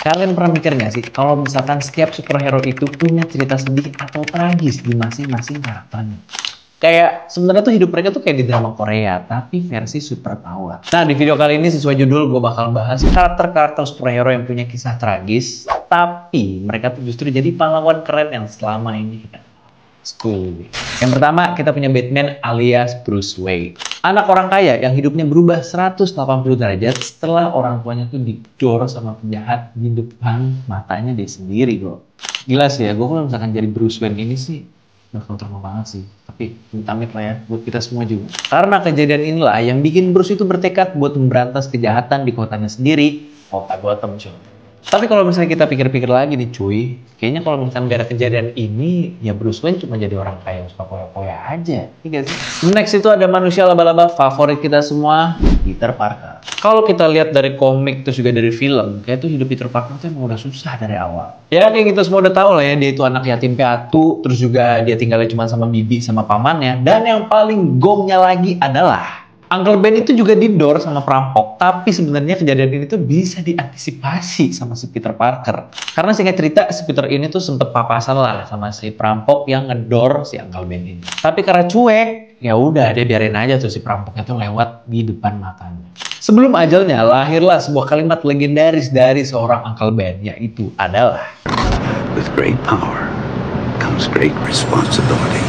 Kalian pernah mikir nggak sih kalau misalkan setiap superhero itu punya cerita sedih atau tragis di masing-masing karakternya? Kayak sebenarnya tuh hidup mereka tuh kayak di drama Korea, tapi versi superpower. Nah, di video kali ini sesuai judul gue bakal bahas karakter-karakter superhero yang punya kisah tragis, tapi mereka tuh justru jadi pahlawan keren yang selama ini kita school. Yang pertama, kita punya Batman alias Bruce Wayne. Anak orang kaya yang hidupnya berubah 180 derajat setelah orang tuanya tuh didor sama penjahat di depan matanya dia sendiri, bro. Gila sih ya, gue kalau misalkan jadi Bruce Wayne ini sih bakal trauma banget sih. Tapi amit lah ya, buat kita semua juga. Karena kejadian inilah yang bikin Bruce itu bertekad buat memberantas kejahatan di kotanya sendiri, kota Gotham, cuy. Tapi kalau misalnya kita pikir-pikir lagi nih cuy, kayaknya kalau misalnya gak ada kejadian ini, ya Bruce Wayne cuma jadi orang kaya yang suka poya-poya aja. Iya sih? Next itu ada manusia laba-laba favorit kita semua, Peter Parker. Kalau kita lihat dari komik terus juga dari film, kayak tuh hidup Peter Parker tuh emang udah susah dari awal. Ya kayak kita semua udah tahu lah ya, dia itu anak yatim piatu, terus juga dia tinggalnya cuma sama bibi sama pamannya. Dan yang paling gongnya lagi adalah Uncle Ben itu juga didor sama perampok, tapi sebenarnya kejadian ini tuh bisa diantisipasi sama si Peter Parker. Karena singkat cerita, si Peter ini tuh sempet papasan lah sama si perampok yang ngedor si Uncle Ben ini. Tapi karena cuek, ya udah dia biarin aja tuh si perampoknya tuh lewat di depan matanya. Sebelum ajalnya, lahirlah sebuah kalimat legendaris dari seorang Uncle Ben, yaitu adalah With great power comes great responsibility.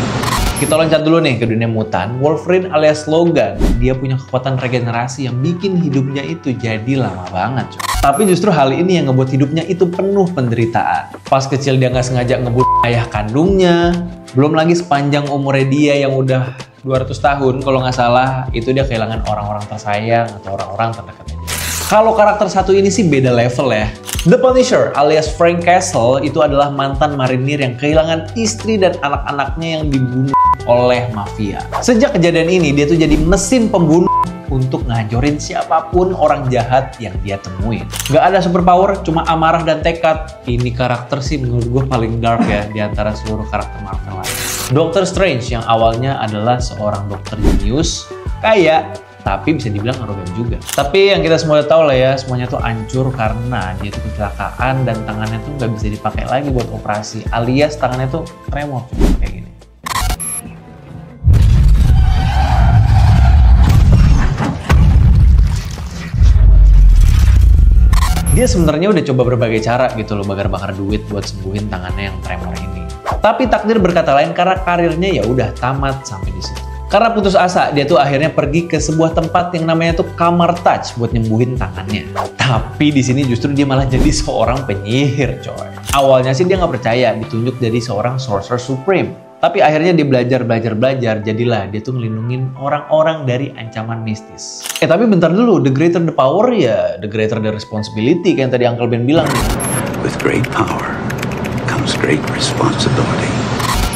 Kita loncat dulu nih ke dunia mutan. Wolverine alias Logan, dia punya kekuatan regenerasi yang bikin hidupnya itu jadi lama banget, coy. Tapi justru hal ini yang ngebuat hidupnya itu penuh penderitaan. Pas kecil dia nggak sengaja ngebunuh ayah kandungnya. Belum lagi sepanjang umurnya dia yang udah 200 tahun, kalau nggak salah, itu dia kehilangan orang-orang tersayang atau orang-orang terdekatnya. Kalau karakter satu ini sih beda level ya. The Punisher alias Frank Castle itu adalah mantan marinir yang kehilangan istri dan anak-anaknya yang dibunuh oleh mafia. Sejak kejadian ini, dia tuh jadi mesin pembunuh untuk ngancurin siapapun orang jahat yang dia temuin. Gak ada superpower, cuma amarah dan tekad. Ini karakter sih menurut gue paling dark ya di antara seluruh karakter Marvel lain. Doctor Strange yang awalnya adalah seorang dokter jenius, kaya, tapi bisa dibilang arogan juga. Tapi yang kita semua udah tahu lah ya, semuanya tuh hancur karena dia tuh kecelakaan dan tangannya tuh nggak bisa dipakai lagi buat operasi, alias tangannya tuh tremor kayak gini. Dia sebenarnya udah coba berbagai cara gitu loh, bakar-bakar duit buat sembuhin tangannya yang tremor ini. Tapi takdir berkata lain karena karirnya ya udah tamat sampai di situ. Karena putus asa, dia tuh akhirnya pergi ke sebuah tempat yang namanya tuh kamar touch buat nyembuhin tangannya. Tapi di sini justru dia malah jadi seorang penyihir, coy. Awalnya sih dia nggak percaya ditunjuk jadi seorang Sorcerer Supreme. Tapi akhirnya dia belajar, jadilah dia tuh ngelindungin orang-orang dari ancaman mistis. Tapi bentar dulu, the greater the power ya, the greater the responsibility, kayak yang tadi Uncle Ben bilang nih. With great power comes great responsibility.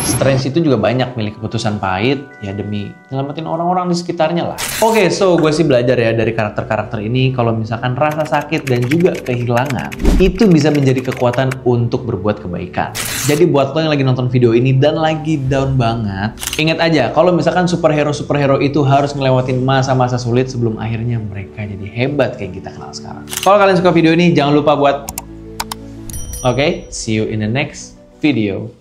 Strange itu juga banyak milih keputusan pahit ya demi nyelamatin orang-orang di sekitarnya lah. Oke, so gue sih belajar ya dari karakter-karakter ini kalau misalkan rasa sakit dan juga kehilangan itu bisa menjadi kekuatan untuk berbuat kebaikan. Jadi buat lo yang lagi nonton video ini dan lagi down banget, ingat aja kalau misalkan superhero itu harus ngelewatin masa-masa sulit sebelum akhirnya mereka jadi hebat kayak kita kenal sekarang. Kalau kalian suka video ini jangan lupa buat see you in the next video.